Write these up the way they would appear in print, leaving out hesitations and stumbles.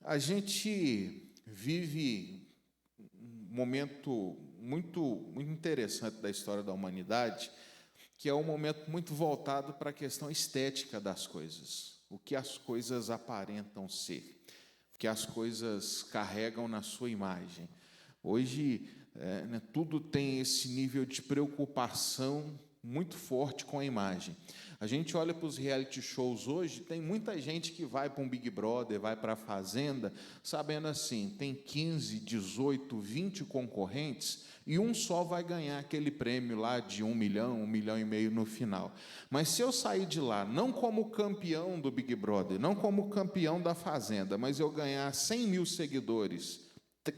A gente vive um momento muito interessante da história da humanidade, que é um momento muito voltado para a questão estética das coisas, o que as coisas aparentam ser, o que as coisas carregam na sua imagem. Hoje, tudo tem esse nível de preocupação muito forte com a imagem. A gente olha para os reality shows hoje, tem muita gente que vai para um Big Brother, vai para a Fazenda, sabendo assim, tem 15, 18, 20 concorrentes e um só vai ganhar aquele prêmio lá de 1 milhão, 1,5 milhão no final. Mas se eu sair de lá, não como campeão do Big Brother, não como campeão da Fazenda, mas eu ganhar 100 mil seguidores,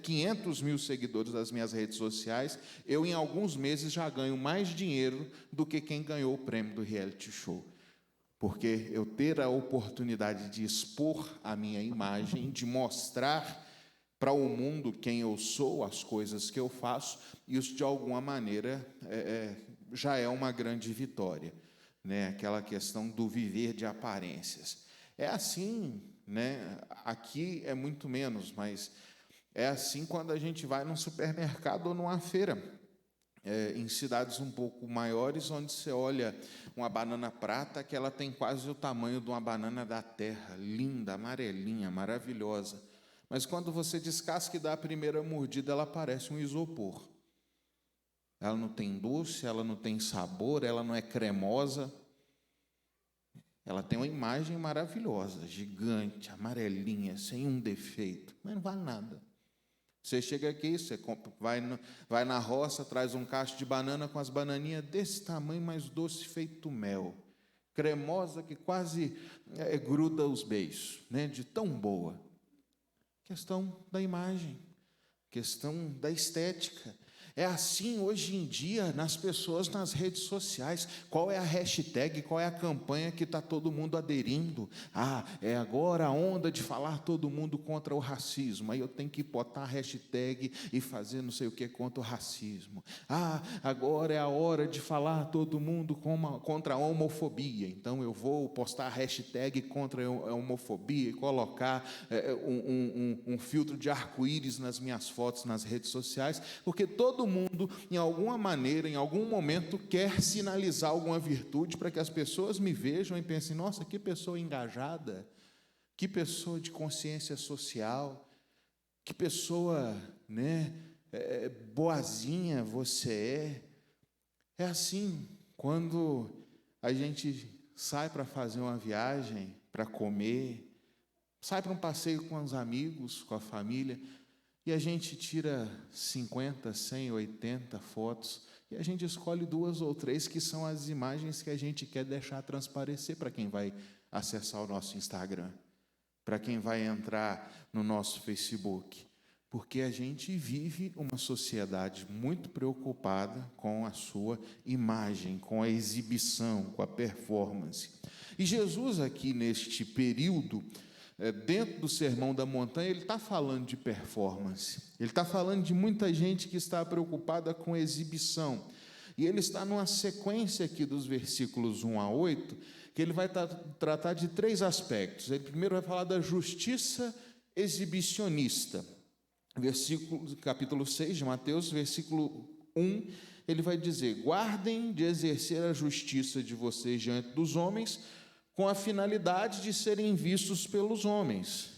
500 mil seguidores das minhas redes sociais, eu em alguns meses já ganho mais dinheiro do que quem ganhou o prêmio do reality show. Porque eu ter a oportunidade de expor a minha imagem, de mostrar para o mundo quem eu sou, as coisas que eu faço, isso de alguma maneira já é uma grande vitória, né? Aquela questão do viver de aparências. É assim, né? Aqui é muito menos, mas é assim quando a gente vai num supermercado ou numa feira, em cidades um pouco maiores, onde você olha uma banana prata, que ela tem quase o tamanho de uma banana da terra, linda, amarelinha, maravilhosa. Mas quando você descasca e dá a primeira mordida, ela parece um isopor. Ela não tem doce, ela não tem sabor, ela não é cremosa. Ela tem uma imagem maravilhosa, gigante, amarelinha, sem um defeito, mas não vale nada. Você chega aqui, você vai na roça, traz um cacho de banana com as bananinhas desse tamanho, mais doce, feito mel, cremosa que quase gruda os beiços, né? De tão boa. Questão da imagem, questão da estética. É assim hoje em dia nas pessoas nas redes sociais. Qual é a hashtag, qual é a campanha que está todo mundo aderindo? É agora a onda de falar todo mundo contra o racismo. Aí eu tenho que botar a hashtag e fazer não sei o que contra o racismo. Agora é a hora de falar todo mundo contra a homofobia. Então eu vou postar a hashtag contra a homofobia e colocar um filtro de arco-íris nas minhas fotos nas redes sociais, porque todo mundo, em alguma maneira, em algum momento, quer sinalizar alguma virtude para que as pessoas me vejam e pensem: nossa, que pessoa engajada, que pessoa de consciência social, que pessoa, né, boazinha você é. É assim, quando a gente sai para fazer uma viagem, para comer, sai para um passeio com os amigos, com a família, e a gente tira 50, 100, 80 fotos, e a gente escolhe 2 ou 3 que são as imagens que a gente quer deixar transparecer para quem vai acessar o nosso Instagram, para quem vai entrar no nosso Facebook, porque a gente vive uma sociedade muito preocupada com a sua imagem, com a exibição, com a performance. E Jesus aqui neste período, dentro do Sermão da Montanha, ele está falando de performance, ele está falando de muita gente que está preocupada com exibição, e ele está numa sequência aqui dos versículos 1 a 8, que ele vai tratar de 3 aspectos. Ele primeiro vai falar da justiça exibicionista, capítulo 6 de Mateus, versículo 1, ele vai dizer: guardem de exercer a justiça de vocês diante dos homens, com a finalidade de serem vistos pelos homens.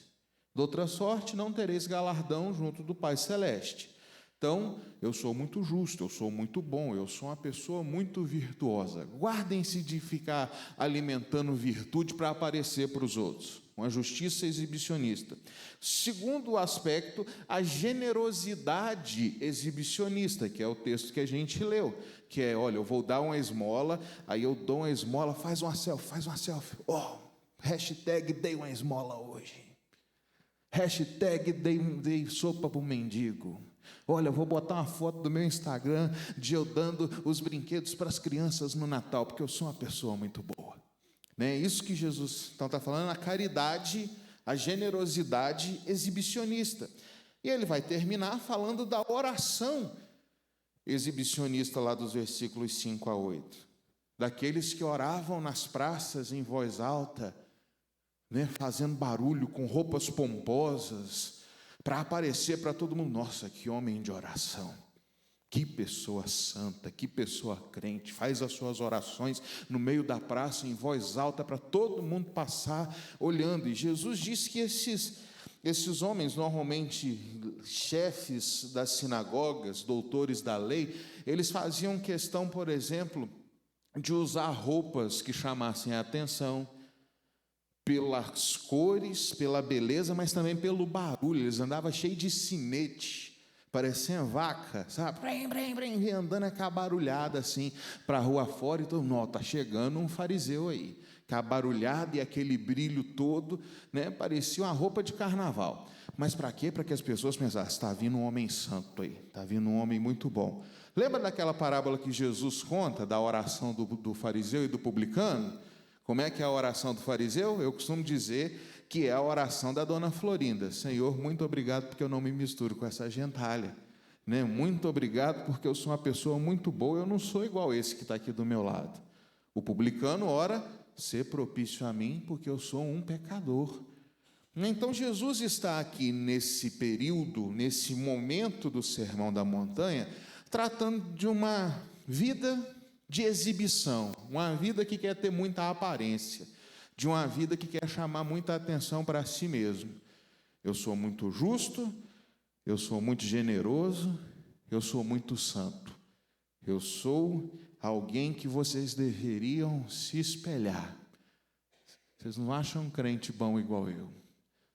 De outra sorte, não tereis galardão junto do Pai Celeste. Então, eu sou muito justo, eu sou muito bom, eu sou uma pessoa muito virtuosa. Guardem-se de ficar alimentando virtude para aparecer para os outros. Uma justiça exibicionista. Segundo aspecto, a generosidade exibicionista, que é o texto que a gente leu, que é: olha, eu vou dar uma esmola, aí eu dou uma esmola, faz uma selfie. Hashtag dei uma esmola hoje. Hashtag dei sopa para o mendigo. Olha, eu vou botar uma foto do meu Instagram de eu dando os brinquedos para as crianças no Natal, porque eu sou uma pessoa muito boa. Né? Isso que Jesus então está falando, a caridade, a generosidade exibicionista. E ele vai terminar falando da oração exibicionista lá dos versículos 5 a 8. Daqueles que oravam nas praças em voz alta, né, fazendo barulho, com roupas pomposas, para aparecer para todo mundo. Nossa, que homem de oração, que pessoa santa, que pessoa crente, faz as suas orações no meio da praça, em voz alta, para todo mundo passar olhando. E Jesus disse que esses homens, normalmente chefes das sinagogas, doutores da lei, eles faziam questão, por exemplo, de usar roupas que chamassem a atenção, pelas cores, pela beleza, mas também pelo barulho. Eles andavam cheios de sinete, parecendo vaca, sabe? Andando acabarulhada assim, para a rua fora, e todo mundo, está chegando um fariseu aí, acabarulhado, e aquele brilho todo, né? Parecia uma roupa de carnaval. Mas para quê? Para que as pessoas pensassem, está vindo um homem santo aí, está vindo um homem muito bom. Lembra daquela parábola que Jesus conta, da oração do fariseu e do publicano? Como é que é a oração do fariseu? Eu costumo dizer que é a oração da dona Florinda. Senhor, muito obrigado porque eu não me misturo com essa gentalha, né? Muito obrigado porque eu sou uma pessoa muito boa, eu não sou igual esse que está aqui do meu lado. O publicano ora, ser propício a mim porque eu sou um pecador. Então Jesus está aqui nesse período, nesse momento do Sermão da Montanha, tratando de uma vida de exibição, uma vida que quer ter muita aparência, de uma vida que quer chamar muita atenção para si mesmo. Eu sou muito justo, eu sou muito generoso, eu sou muito santo. Eu sou alguém que vocês deveriam se espelhar. Vocês não acham um crente bom igual eu?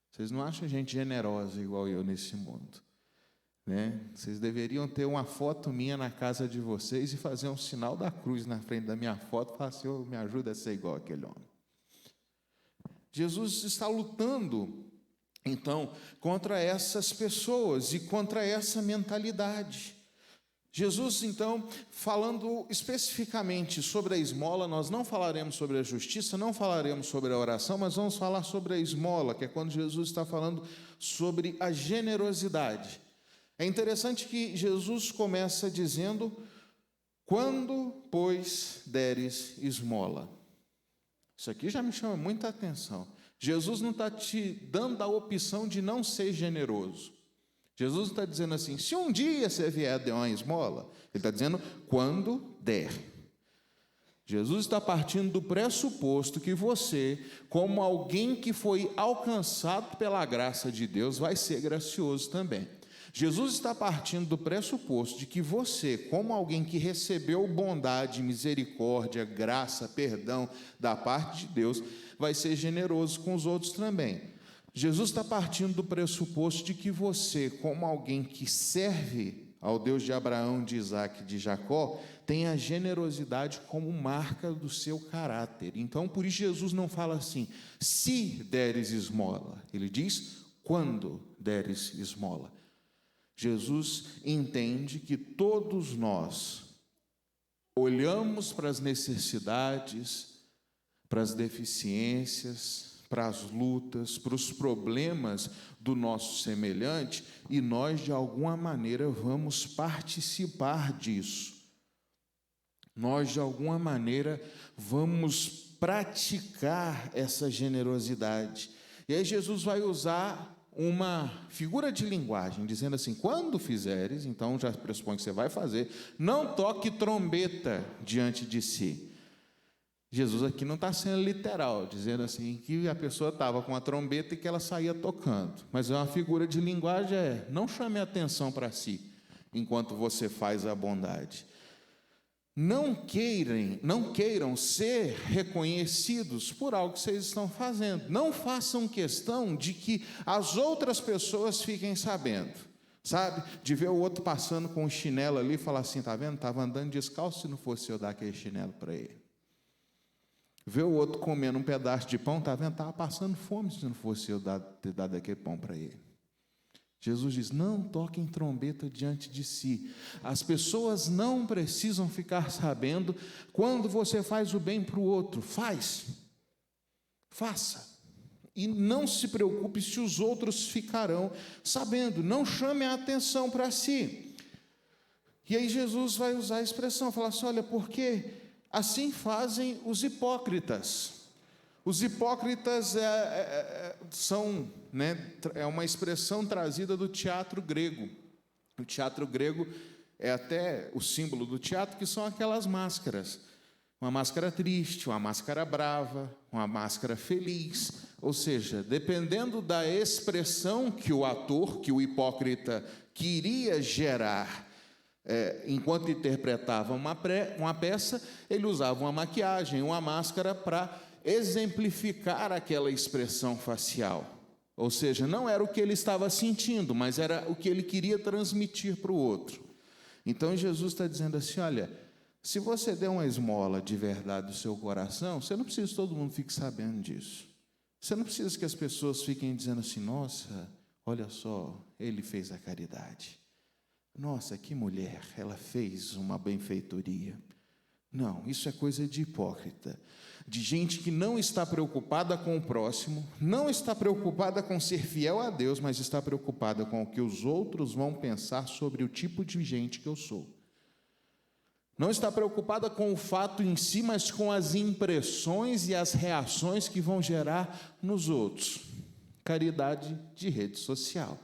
Vocês não acham gente generosa igual eu nesse mundo? Né? Vocês deveriam ter uma foto minha na casa de vocês e fazer um sinal da cruz na frente da minha foto e falar, Senhor, me ajuda a ser igual aquele homem. Jesus está lutando, então, contra essas pessoas e contra essa mentalidade. Jesus, então, falando especificamente sobre a esmola, nós não falaremos sobre a justiça, não falaremos sobre a oração, mas vamos falar sobre a esmola, que é quando Jesus está falando sobre a generosidade. É interessante que Jesus começa dizendo, quando, pois, deres esmola. Isso aqui já me chama muita atenção. Jesus não está te dando a opção de não ser generoso. Jesus está dizendo assim, se um dia você vier dar uma esmola, ele está dizendo, quando der. Jesus está partindo do pressuposto que você, como alguém que foi alcançado pela graça de Deus, vai ser gracioso também. Jesus está partindo do pressuposto de que você, como alguém que recebeu bondade, misericórdia, graça, perdão da parte de Deus, vai ser generoso com os outros também. Jesus está partindo do pressuposto de que você, como alguém que serve ao Deus de Abraão, de Isaac e de Jacó, tem a generosidade como marca do seu caráter. Então, por isso Jesus não fala assim, se deres esmola. Ele diz, quando deres esmola. Jesus entende que todos nós olhamos para as necessidades, para as deficiências, para as lutas, para os problemas do nosso semelhante, e nós, de alguma maneira, vamos participar disso. Nós, de alguma maneira, vamos praticar essa generosidade. E aí Jesus vai usar uma figura de linguagem, dizendo assim, quando fizeres, então já pressupõe que você vai fazer, não toque trombeta diante de si. Jesus aqui não está sendo literal, dizendo assim, que a pessoa estava com a trombeta e que ela saía tocando, mas é uma figura de linguagem, não chame a atenção para si, enquanto você faz a bondade. Não queiram ser reconhecidos por algo que vocês estão fazendo. Não façam questão de que as outras pessoas fiquem sabendo, sabe? De ver o outro passando com um chinelo ali e falar assim, tá vendo? Estava andando descalço se não fosse eu dar aquele chinelo para ele. Ver o outro comendo um pedaço de pão, tá vendo? Estava passando fome se não fosse eu ter dado aquele pão para ele. Jesus diz, não toquem trombeta diante de si. As pessoas não precisam ficar sabendo quando você faz o bem para o outro. Faça. E não se preocupe se os outros ficarão sabendo. Não chame a atenção para si. E aí Jesus vai usar a expressão, falar assim, olha, porque assim fazem os hipócritas. Os hipócritas são, né, é uma expressão trazida do teatro grego. O teatro grego é até o símbolo do teatro, que são aquelas máscaras. Uma máscara triste, uma máscara brava, uma máscara feliz. Ou seja, dependendo da expressão que o ator, que o hipócrita queria gerar, enquanto interpretava uma peça, ele usava uma maquiagem, uma máscara para exemplificar aquela expressão facial. Ou seja, não era o que ele estava sentindo, mas era o que ele queria transmitir para o outro. Então Jesus está dizendo assim: olha, se você der uma esmola de verdade do seu coração, você não precisa que todo mundo fique sabendo disso. Você não precisa que as pessoas fiquem dizendo assim: nossa, olha só, ele fez a caridade. Nossa, que mulher, ela fez uma benfeitoria. Não, isso é coisa de hipócrita, de gente que não está preocupada com o próximo, não está preocupada com ser fiel a Deus, mas está preocupada com o que os outros vão pensar sobre o tipo de gente que eu sou. Não está preocupada com o fato em si, mas com as impressões e as reações que vão gerar nos outros. Caridade de rede social,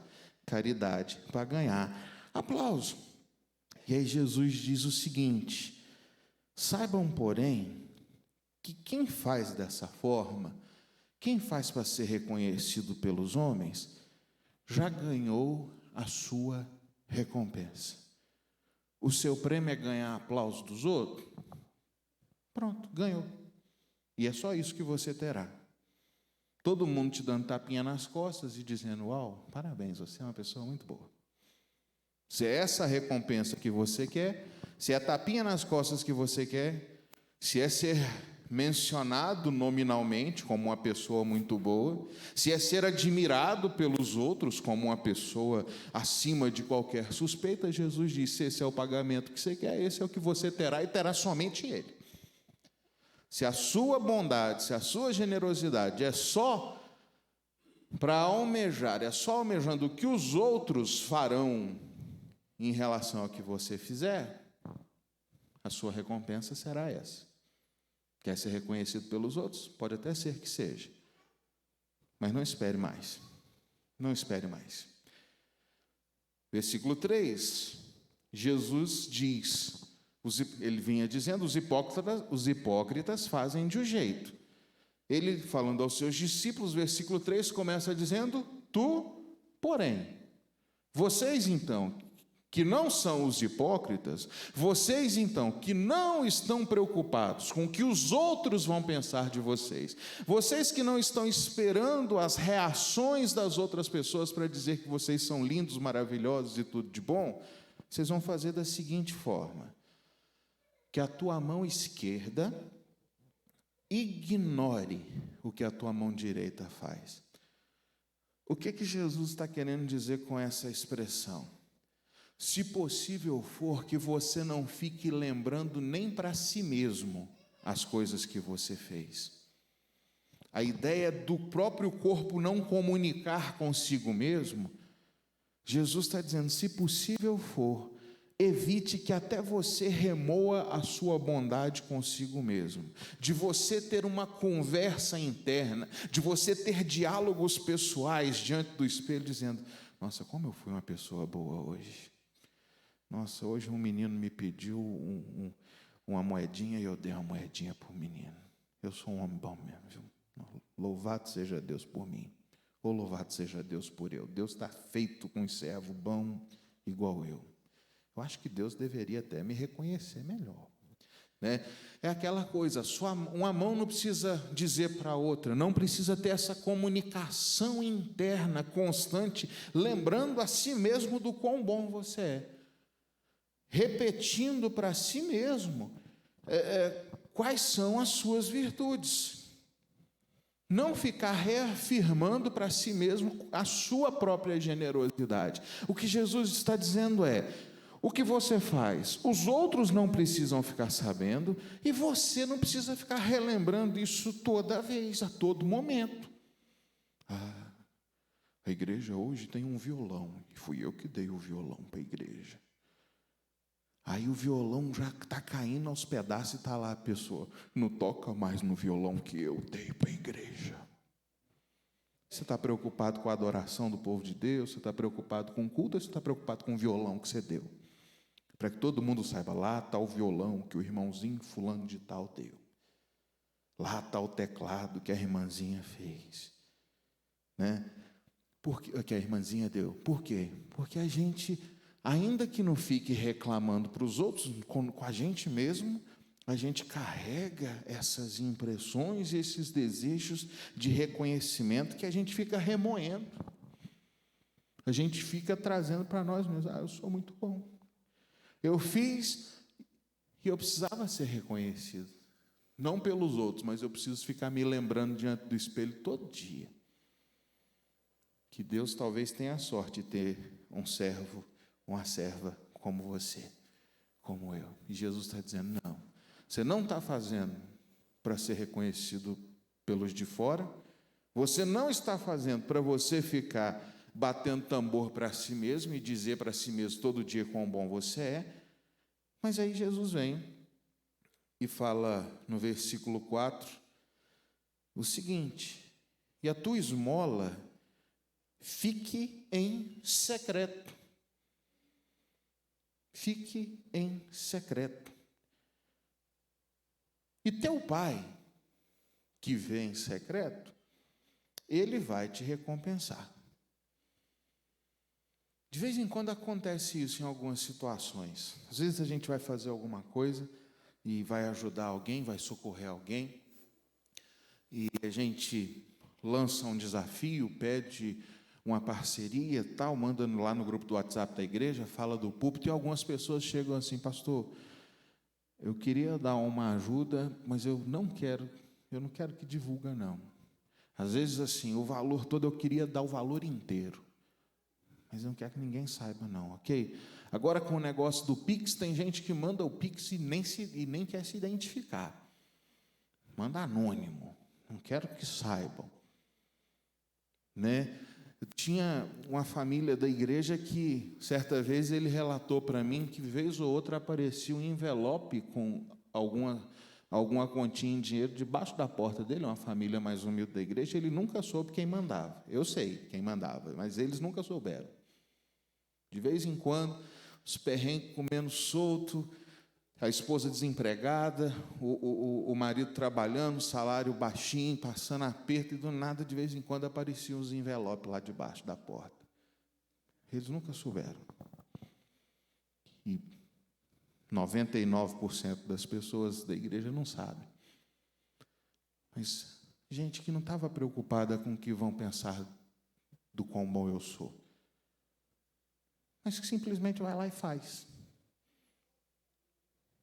caridade para ganhar aplauso. E aí Jesus diz o seguinte: saibam, porém, que quem faz dessa forma, quem faz para ser reconhecido pelos homens, já ganhou a sua recompensa. O seu prêmio é ganhar aplauso dos outros? Pronto, ganhou. E é só isso que você terá. Todo mundo te dando tapinha nas costas e dizendo: uau, parabéns, você é uma pessoa muito boa. Se é essa a recompensa que você quer, se é tapinha nas costas que você quer, se é ser mencionado nominalmente como uma pessoa muito boa, se é ser admirado pelos outros como uma pessoa acima de qualquer suspeita, Jesus disse: esse é o pagamento que você quer, esse é o que você terá, e terá somente ele. Se a sua bondade, se a sua generosidade é só para almejar, é só almejando o que os outros farão em relação ao que você fizer, a sua recompensa será essa. Quer ser reconhecido pelos outros? Pode até ser que seja. Mas não espere mais. Não espere mais. Versículo 3. Jesus diz, ele vinha dizendo, os hipócritas fazem de um jeito. Ele, falando aos seus discípulos, versículo 3, começa dizendo: tu, porém. Vocês, então, que não são os hipócritas, vocês então, que não estão preocupados com o que os outros vão pensar de vocês, vocês que não estão esperando as reações das outras pessoas para dizer que vocês são lindos, maravilhosos e tudo de bom, vocês vão fazer da seguinte forma: que a tua mão esquerda ignore o que a tua mão direita faz. O que Jesus está querendo dizer com essa expressão? Se possível for, que você não fique lembrando nem para si mesmo as coisas que você fez. A ideia do próprio corpo não comunicar consigo mesmo, Jesus está dizendo: se possível for, evite que até você remoa a sua bondade consigo mesmo, de você ter uma conversa interna, de você ter diálogos pessoais diante do espelho, dizendo: nossa, como eu fui uma pessoa boa hoje. Nossa, hoje um menino me pediu uma moedinha e eu dei uma moedinha para o menino. Eu sou um homem bom mesmo, viu? Louvado seja Deus por mim, ou louvado seja Deus por eu. Deus está feito com um servo bom igual eu. Eu acho que Deus deveria até me reconhecer melhor, né? É aquela coisa, uma mão não precisa dizer para a outra, não precisa ter essa comunicação interna constante, lembrando a si mesmo do quão bom você é. Repetindo para si mesmo quais são as suas virtudes. Não ficar reafirmando para si mesmo a sua própria generosidade. O que Jesus está dizendo é: o que você faz, os outros não precisam ficar sabendo, e você não precisa ficar relembrando isso toda vez, a todo momento. A igreja hoje tem um violão, e fui eu que dei o violão para a igreja. Aí o violão já está caindo aos pedaços e está lá a pessoa. Não toca mais no violão que eu dei para a igreja. Você está preocupado com a adoração do povo de Deus? Você está preocupado com o culto ou você está preocupado com o violão que você deu? Para que todo mundo saiba, lá está o violão que o irmãozinho fulano de tal deu. Lá está o teclado que a irmãzinha fez. Né? Que a irmãzinha deu. Por quê? Porque a gente, ainda que não fique reclamando para os outros, com a gente mesmo, a gente carrega essas impressões, esses desejos de reconhecimento que a gente fica remoendo. A gente fica trazendo para nós mesmos. Eu sou muito bom. Eu fiz e eu precisava ser reconhecido. Não pelos outros, mas eu preciso ficar me lembrando diante do espelho todo dia. Que Deus talvez tenha a sorte de ter um servo, uma serva como você, como eu. E Jesus está dizendo, não, você não está fazendo para ser reconhecido pelos de fora, você não está fazendo para você ficar batendo tambor para si mesmo e dizer para si mesmo todo dia quão bom você é, mas aí Jesus vem e fala no versículo 4 o seguinte, e a tua esmola fique em secreto. Fique em secreto. E teu pai, que vê em secreto, ele vai te recompensar. De vez em quando acontece isso em algumas situações. Às vezes a gente vai fazer alguma coisa e vai ajudar alguém, vai socorrer alguém, e a gente lança um desafio, pede uma parceria, tal, manda lá no grupo do WhatsApp da igreja, fala do púlpito, e algumas pessoas chegam assim, pastor, eu queria dar uma ajuda, mas eu não quero que divulga, não. Às vezes, assim, o valor todo, eu queria dar o valor inteiro, mas eu não quero que ninguém saiba, não, ok? Agora, com o negócio do Pix, tem gente que manda o Pix e nem quer se identificar. Manda anônimo, não quero que saibam. Né? Eu tinha uma família da igreja que, certa vez, ele relatou para mim que, vez ou outra, aparecia um envelope com alguma quantia em dinheiro debaixo da porta dele, uma família mais humilde da igreja, ele nunca soube quem mandava. Eu sei quem mandava, mas eles nunca souberam. De vez em quando, os perrengues comendo solto, a esposa desempregada, o marido trabalhando, salário baixinho, passando aperto, e do nada, de vez em quando, apareciam os envelopes lá debaixo da porta. Eles nunca souberam. E 99% das pessoas da igreja não sabem. Mas gente que não estava preocupada com o que vão pensar do quão bom eu sou. Mas que simplesmente vai lá e faz.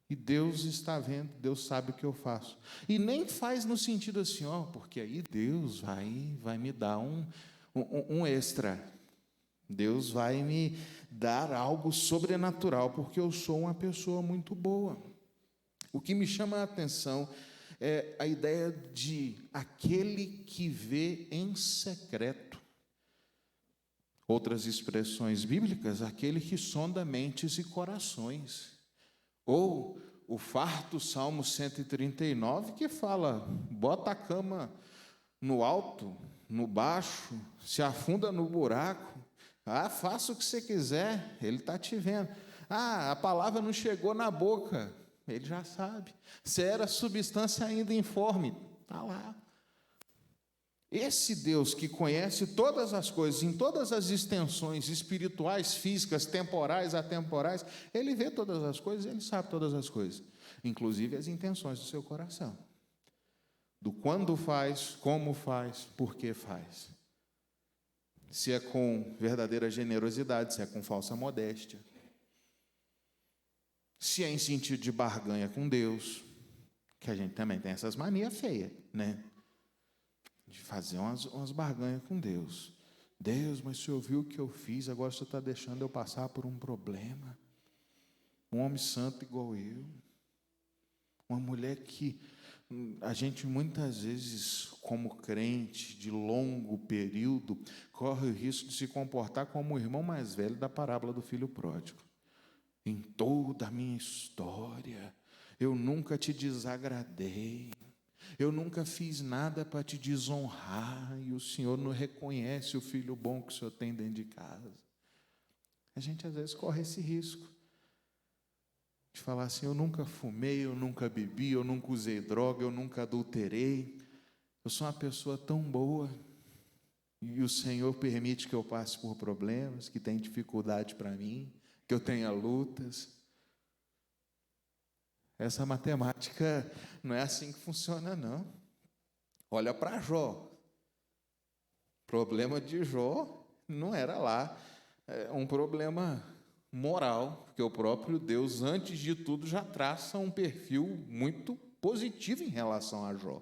E Deus está vendo, Deus sabe o que eu faço. E nem faz no sentido assim, porque aí Deus vai me dar um extra. Deus vai me dar algo sobrenatural, porque eu sou uma pessoa muito boa. O que me chama a atenção é a ideia de aquele que vê em secreto. Outras expressões bíblicas, aquele que sonda mentes e corações. Ou o farto Salmo 139, que fala, bota a cama no alto, no baixo, se afunda no buraco, faça o que você quiser, ele está te vendo. A palavra não chegou na boca, ele já sabe. Se era substância ainda informe, está lá. Esse Deus que conhece todas as coisas, em todas as extensões espirituais, físicas, temporais, atemporais, ele vê todas as coisas, ele sabe todas as coisas, inclusive as intenções do seu coração. Do quando faz, como faz, por que faz. Se é com verdadeira generosidade, se é com falsa modéstia. Se é em sentido de barganha com Deus, que a gente também tem essas manias feias, né? De fazer umas barganhas com Deus. Deus, mas o Senhor viu o que eu fiz, agora o Senhor está deixando eu passar por um problema. Um homem santo igual eu. Uma mulher que a gente muitas vezes, como crente de longo período, corre o risco de se comportar como o irmão mais velho da parábola do filho pródigo. em toda a minha história, eu nunca te desagradei, eu nunca fiz nada para te desonrar, e o Senhor não reconhece o filho bom que o Senhor tem dentro de casa. A gente às vezes corre esse risco de falar assim: eu nunca fumei, eu nunca bebi, eu nunca usei droga, eu nunca adulterei, eu sou uma pessoa tão boa, e o Senhor permite que eu passe por problemas, que tenha dificuldade para mim, que eu tenha lutas. Essa matemática não é assim que funciona, não. Olha para Jó. O problema de Jó não era lá um problema moral, porque o próprio Deus, antes de tudo, já traça um perfil muito positivo em relação a Jó.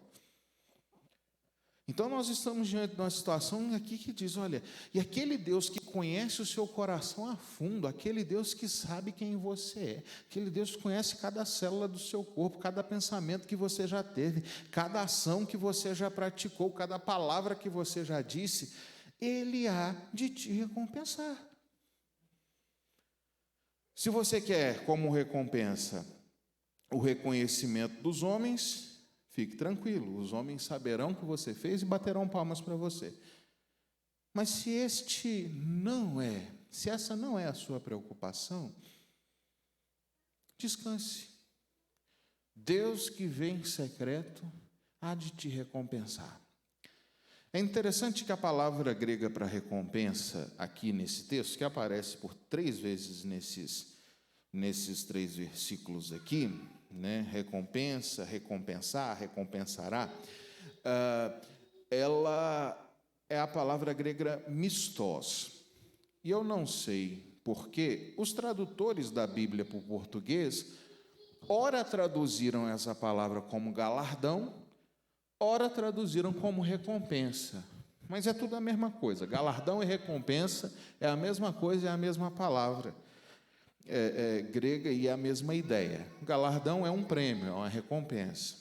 Então, nós estamos diante de uma situação aqui que diz: olha, e aquele Deus que conhece o seu coração a fundo, aquele Deus que sabe quem você é, aquele Deus que conhece cada célula do seu corpo, cada pensamento que você já teve, cada ação que você já praticou, cada palavra que você já disse, Ele há de te recompensar. Se você quer como recompensa o reconhecimento dos homens, fique tranquilo, os homens saberão o que você fez e baterão palmas para você. Mas se essa não é a sua preocupação, descanse. Deus que vem em secreto há de te recompensar. É interessante que a palavra grega para recompensa aqui nesse texto, que aparece por 3 vezes nesses 3 versículos aqui, né? Recompensa, recompensar, recompensará, ela é a palavra grega mistos. E eu não sei porque os tradutores da Bíblia para o português, ora traduziram essa palavra como galardão, ora traduziram como recompensa. Mas é tudo a mesma coisa. Galardão e recompensa é a mesma coisa, é a mesma palavra grega e é a mesma ideia. Galardão é um prêmio, é uma recompensa.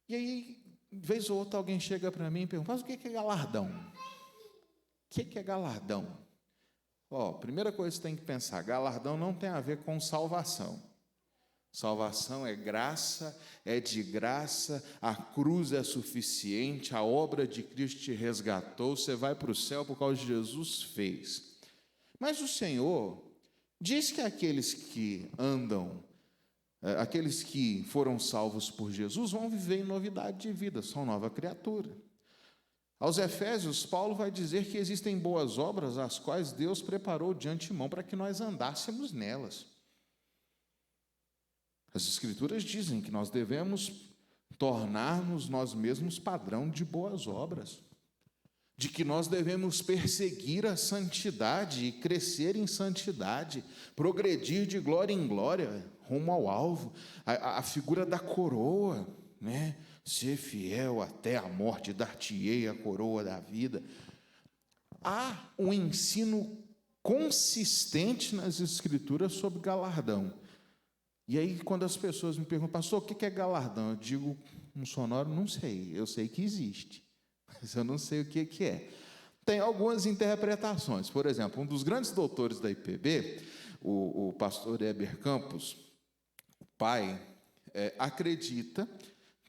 E aí, vez ou outra, alguém chega para mim e pergunta: mas o que é galardão? O que é galardão? Primeira coisa que você tem que pensar: galardão não tem a ver com salvação. Salvação é graça, é de graça, a cruz é suficiente, a obra de Cristo te resgatou, você vai para o céu por causa de Jesus fez. Mas o Senhor diz que aqueles que foram salvos por Jesus vão viver em novidade de vida, são nova criatura. Aos Efésios, Paulo vai dizer que existem boas obras, as quais Deus preparou de antemão para que nós andássemos nelas. As Escrituras dizem que nós devemos tornar-nos nós mesmos padrão de boas obras, de que nós devemos perseguir a santidade e crescer em santidade, progredir de glória em glória, rumo ao alvo, a figura da coroa, né? Ser fiel até a morte, dar-te-ei a coroa da vida. Há um ensino consistente nas Escrituras sobre galardão. E aí, quando as pessoas me perguntam: pastor, o que é galardão? Eu digo, um sonoro, não sei, eu sei que existe, mas eu não sei o que é. Tem algumas interpretações. Por exemplo, um dos grandes doutores da IPB, o pastor Heber Campos, o pai, acredita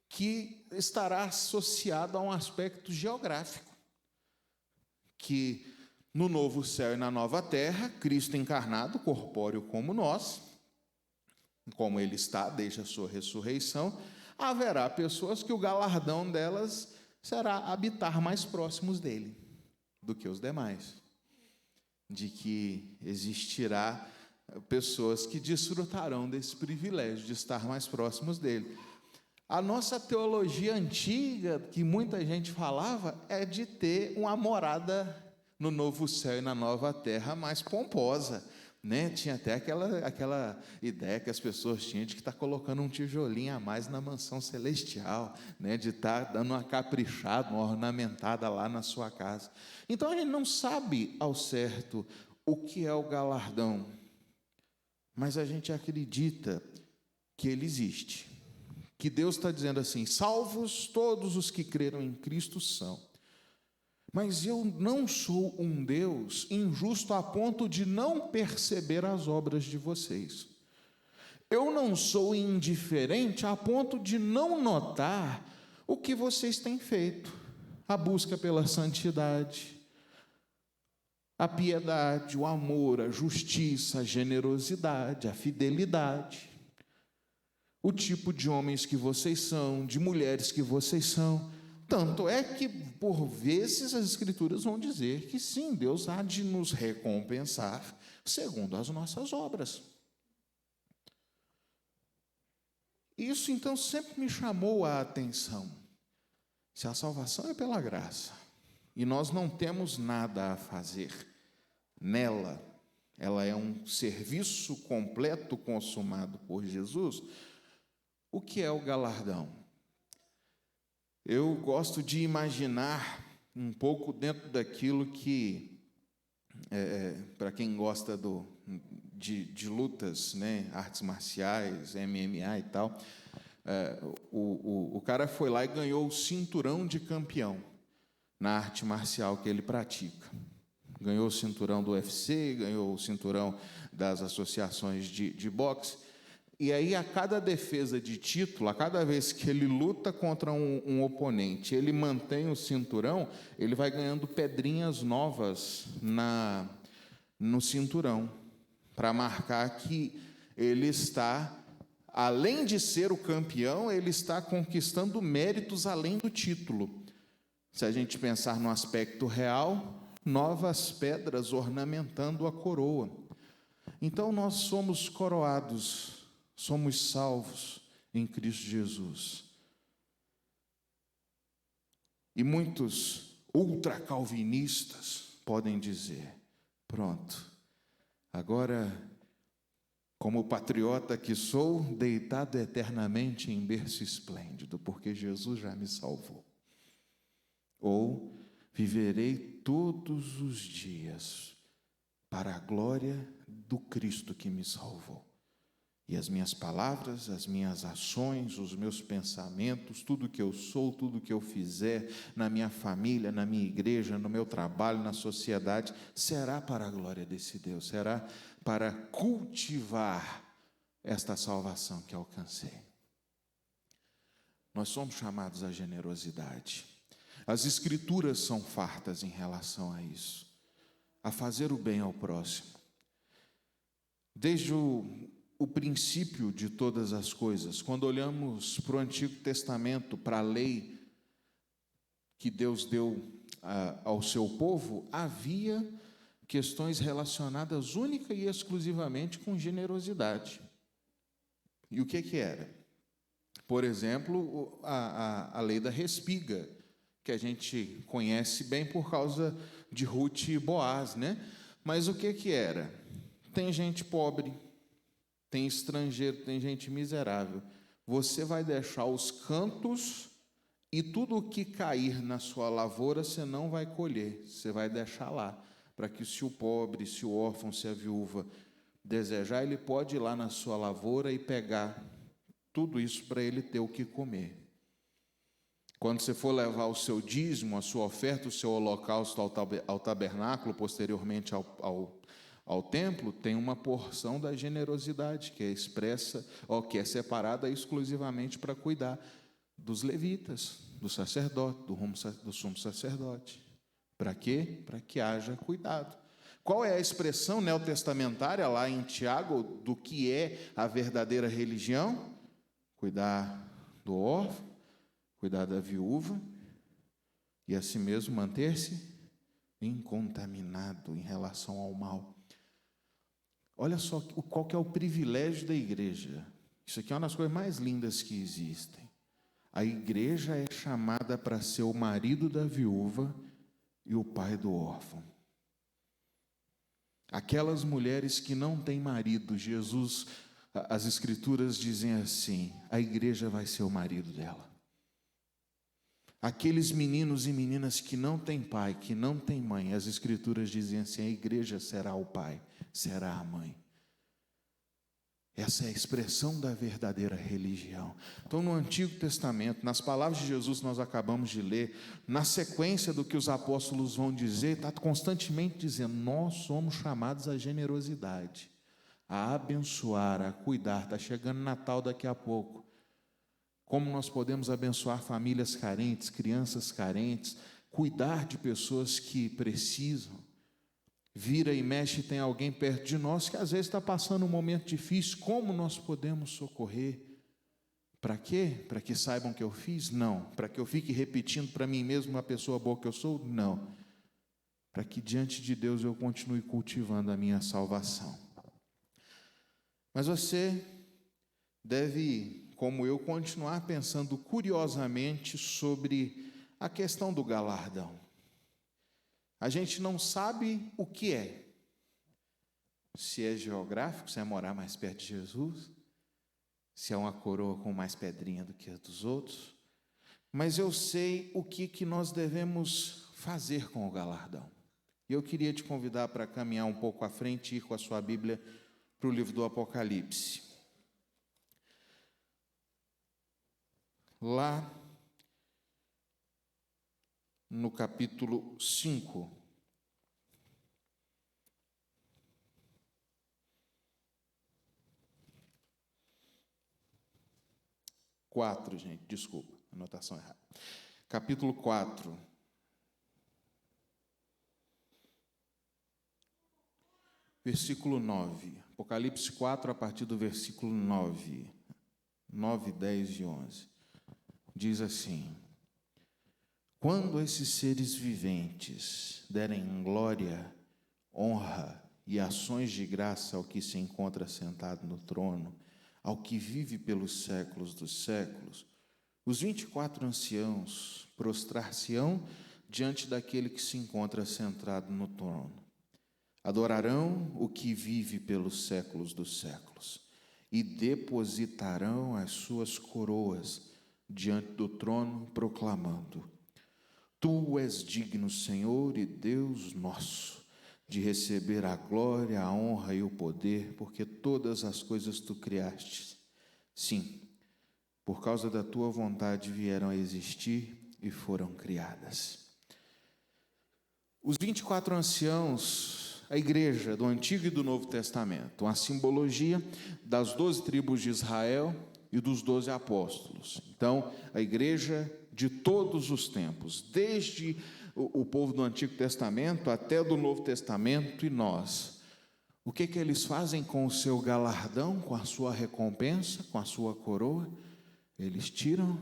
que estará associado a um aspecto geográfico, que no novo céu e na nova terra, Cristo encarnado, corpóreo como nós, como ele está desde a sua ressurreição, haverá pessoas que o galardão delas será habitar mais próximos dele do que os demais, de que existirá pessoas que desfrutarão desse privilégio de estar mais próximos dele. A nossa teologia antiga, que muita gente falava, é de ter uma morada no novo céu e na nova terra mais pomposa, né? Tinha até aquela ideia que as pessoas tinham de que está colocando um tijolinho a mais na mansão celestial, né? De estar dando uma caprichada, uma ornamentada lá na sua casa. Então, a gente não sabe ao certo o que é o galardão, mas a gente acredita que ele existe, que Deus está dizendo assim: salvos todos os que creram em Cristo são. Mas eu não sou um Deus injusto a ponto de não perceber as obras de vocês. Eu não sou indiferente a ponto de não notar o que vocês têm feito. A busca pela santidade, a piedade, o amor, a justiça, a generosidade, a fidelidade. O tipo de homens que vocês são, de mulheres que vocês são. Tanto é que, por vezes, as Escrituras vão dizer que sim, Deus há de nos recompensar segundo as nossas obras. Isso, então, sempre me chamou a atenção. Se a salvação é pela graça, e nós não temos nada a fazer nela, ela é um serviço completo consumado por Jesus, o que é o galardão? Eu gosto de imaginar um pouco dentro daquilo que, para quem gosta de lutas, né, artes marciais, MMA e tal, o cara foi lá e ganhou o cinturão de campeão na arte marcial que ele pratica. Ganhou o cinturão do UFC, ganhou o cinturão das associações de boxe. E aí, a cada defesa de título, a cada vez que ele luta contra um oponente, ele mantém o cinturão, ele vai ganhando pedrinhas novas no cinturão, para marcar que ele está, além de ser o campeão, ele está conquistando méritos além do título. Se a gente pensar no aspecto real, novas pedras ornamentando a coroa. Então, nós somos coroados, somos salvos em Cristo Jesus. E muitos ultracalvinistas podem dizer: pronto, agora, como patriota que sou, deitado eternamente em berço esplêndido, porque Jesus já me salvou. Ou viverei todos os dias para a glória do Cristo que me salvou. E as minhas palavras, as minhas ações, os meus pensamentos, tudo que eu sou, tudo que eu fizer na minha família, na minha igreja, no meu trabalho, na sociedade, será para a glória desse Deus, será para cultivar esta salvação que alcancei. Nós somos chamados à generosidade. As Escrituras são fartas em relação a isso, a fazer o bem ao próximo. Desde o princípio de todas as coisas, quando olhamos para o Antigo Testamento, para a lei que Deus deu ao seu povo, havia questões relacionadas única e exclusivamente com generosidade. E o que era? Por exemplo, a lei da respiga, que a gente conhece bem por causa de Ruth e Boaz, né? Mas o que era? Tem gente pobre, tem estrangeiro, tem gente miserável. Você vai deixar os cantos e tudo o que cair na sua lavoura você não vai colher, você vai deixar lá, para que se o pobre, se o órfão, se a viúva desejar, ele pode ir lá na sua lavoura e pegar tudo isso para ele ter o que comer. Quando você for levar o seu dízimo, a sua oferta, o seu holocausto ao tabernáculo, posteriormente ao templo, tem uma porção da generosidade que é expressa, que é separada exclusivamente para cuidar dos levitas, do sacerdote, do sumo sacerdote. Para quê? Para que haja cuidado. Qual é a expressão neotestamentária lá em Tiago do que é a verdadeira religião? Cuidar do órfão, cuidar da viúva e assim mesmo manter-se incontaminado em relação ao mal. Olha só qual que é o privilégio da igreja. Isso aqui é uma das coisas mais lindas que existem. A igreja é chamada para ser o marido da viúva e o pai do órfão. Aquelas mulheres que não têm marido, as Escrituras dizem assim: a igreja vai ser o marido dela. Aqueles meninos e meninas que não têm pai, que não têm mãe, as Escrituras dizem assim: a igreja será o pai, será a mãe. Essa é a expressão da verdadeira religião. Então, no Antigo Testamento, nas palavras de Jesus que nós acabamos de ler, na sequência do que os apóstolos vão dizer, está constantemente dizendo: nós somos chamados à generosidade, a abençoar, a cuidar. Está chegando Natal daqui a pouco. Como nós podemos abençoar famílias carentes, crianças carentes, cuidar de pessoas que precisam. Vira e mexe, tem alguém perto de nós que às vezes está passando um momento difícil. Como nós podemos socorrer? Para quê? Para que saibam que eu fiz? Não. Para que eu fique repetindo para mim mesmo uma pessoa boa que eu sou? Não. Para que diante de Deus eu continue cultivando a minha salvação. Mas você deve, como eu, continuar pensando curiosamente sobre a questão do galardão. A gente não sabe o que é. Se é geográfico, se é morar mais perto de Jesus, se é uma coroa com mais pedrinha do que a dos outros. Mas eu sei o que nós devemos fazer com o galardão. E eu queria te convidar para caminhar um pouco à frente e ir com a sua Bíblia para o livro do Apocalipse. Lá no capítulo 5. Gente, desculpa, anotação errada. Capítulo 4. Versículo 9. Apocalipse 4, a partir do versículo 9. 9, 10 e 11. Diz assim: quando esses seres viventes derem glória, honra e ações de graça ao que se encontra sentado no trono, ao que vive pelos séculos dos séculos, os 24 anciãos prostrar-se-ão diante daquele que se encontra sentado no trono. Adorarão o que vive pelos séculos dos séculos e depositarão as suas coroas diante do trono, proclamando: Tu és digno, Senhor e Deus nosso, de receber a glória, a honra e o poder, porque todas as coisas tu criaste. Sim, por causa da tua vontade vieram a existir e foram criadas. Os 24 anciãos, a igreja do Antigo e do Novo Testamento, uma simbologia das 12 tribos de Israel e dos 12 apóstolos. Então, a igreja de todos os tempos, desde o povo do Antigo Testamento até do Novo Testamento e nós. O que eles fazem com o seu galardão, com a sua recompensa, com a sua coroa? Eles tiram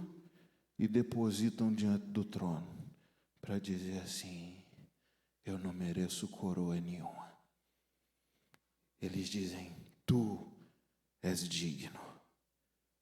e depositam diante do trono, para dizer assim: eu não mereço coroa nenhuma. Eles dizem: tu és digno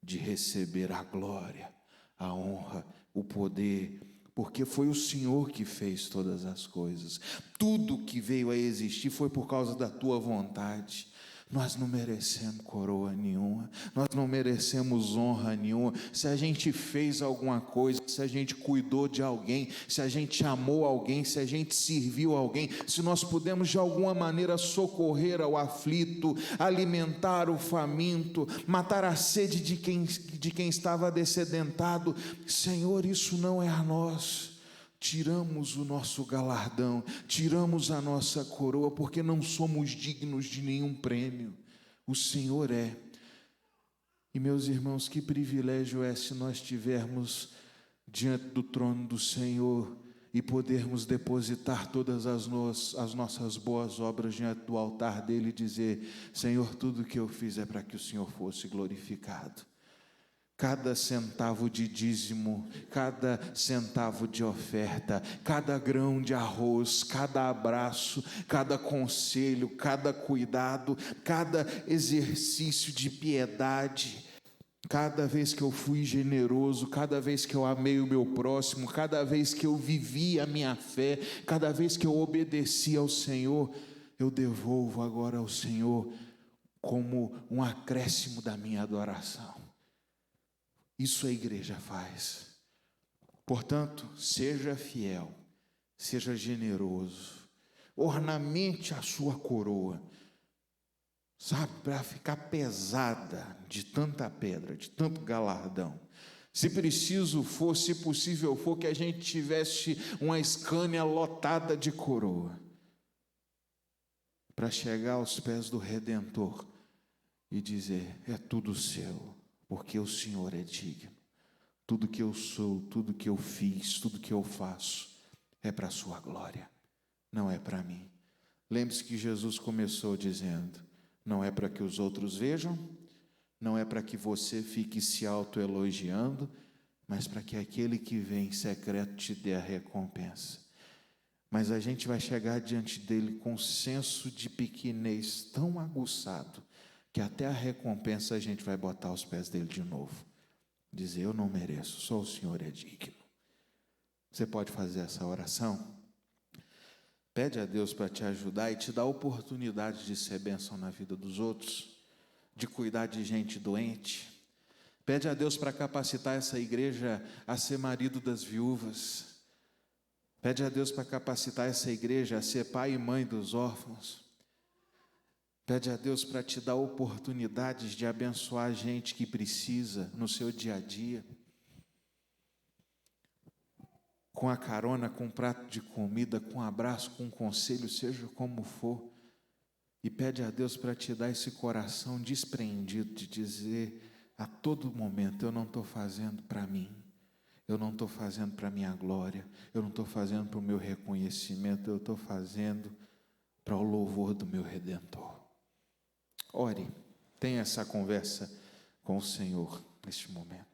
de receber a glória, a honra, o poder, porque foi o Senhor que fez todas as coisas. Tudo que veio a existir foi por causa da tua vontade. Nós não merecemos coroa nenhuma, nós não merecemos honra nenhuma. Se a gente fez alguma coisa, se a gente cuidou de alguém, se a gente amou alguém, se a gente serviu alguém, se nós pudemos de alguma maneira socorrer ao aflito, alimentar o faminto, matar a sede de quem estava dessedentado, Senhor, isso não é a nós. Tiramos o nosso galardão, tiramos a nossa coroa, porque não somos dignos de nenhum prêmio. O Senhor é. E meus irmãos, que privilégio é se nós estivermos diante do trono do Senhor e podermos depositar todas as nossas boas obras diante do altar dele e dizer: Senhor, tudo que eu fiz é para que o Senhor fosse glorificado. Cada centavo de dízimo, cada centavo de oferta, cada grão de arroz, cada abraço, cada conselho, cada cuidado, cada exercício de piedade, cada vez que eu fui generoso, cada vez que eu amei o meu próximo, cada vez que eu vivi a minha fé, cada vez que eu obedeci ao Senhor, eu devolvo agora ao Senhor como um acréscimo da minha adoração. Isso a igreja faz. Portanto, seja fiel, seja generoso, ornamente a sua coroa. sabe, para ficar pesada de tanta pedra, de tanto galardão. Se preciso for, se possível for, que a gente tivesse uma Scania lotada de coroa, para chegar aos pés do Redentor e dizer: é tudo seu, porque o Senhor é digno. Tudo que eu sou, tudo que eu fiz, tudo que eu faço, é para a sua glória, não é para mim. Lembre-se que Jesus começou dizendo: não é para que os outros vejam, não é para que você fique se autoelogiando, mas para que aquele que vem em secreto te dê a recompensa. Mas a gente vai chegar diante dele com um senso de pequenez tão aguçado, que até a recompensa a gente vai botar aos pés dele de novo. Dizer: eu não mereço, só o Senhor é digno. Você pode fazer essa oração? Pede a Deus para te ajudar e te dar a oportunidade de ser bênção na vida dos outros, de cuidar de gente doente. Pede a Deus para capacitar essa igreja a ser marido das viúvas. Pede a Deus para capacitar essa igreja a ser pai e mãe dos órfãos. Pede a Deus para te dar oportunidades de abençoar gente que precisa no seu dia a dia. Com a carona, com um prato de comida, com um abraço, com um conselho, seja como for. E pede a Deus para te dar esse coração despreendido de dizer a todo momento: eu não estou fazendo para mim, eu não estou fazendo para a minha glória, eu não estou fazendo para o meu reconhecimento, eu estou fazendo para o louvor do meu Redentor. Ore, tenha essa conversa com o Senhor neste momento.